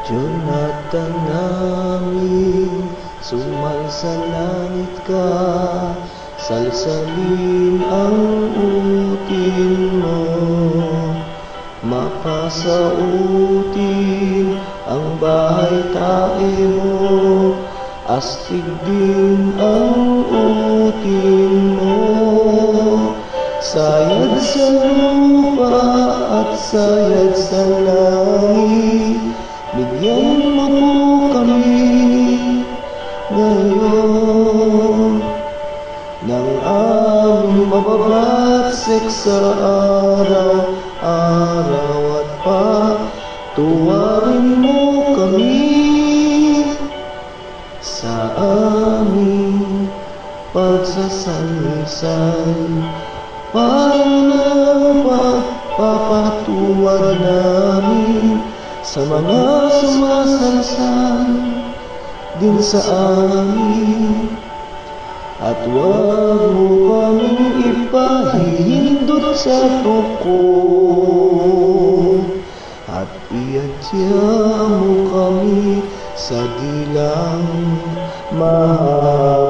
Jonathan namin, sumalsalangit ka, salsalin ang utin mo, mapasautin ang bahay tae mo, astig din ang utin mo. Sayad sa lupa at sayad sa langit, bigyan mo po kami ngayon ng aming mababagsik sa araw-araw at patuwarin mo kami sa aming pagsasalisay. Para papatuwad namin sa mga sumasalsal din sa amin, at huwag mo kaming ipahihindot sa tuko, at iadya mo kami sa dilang mahal.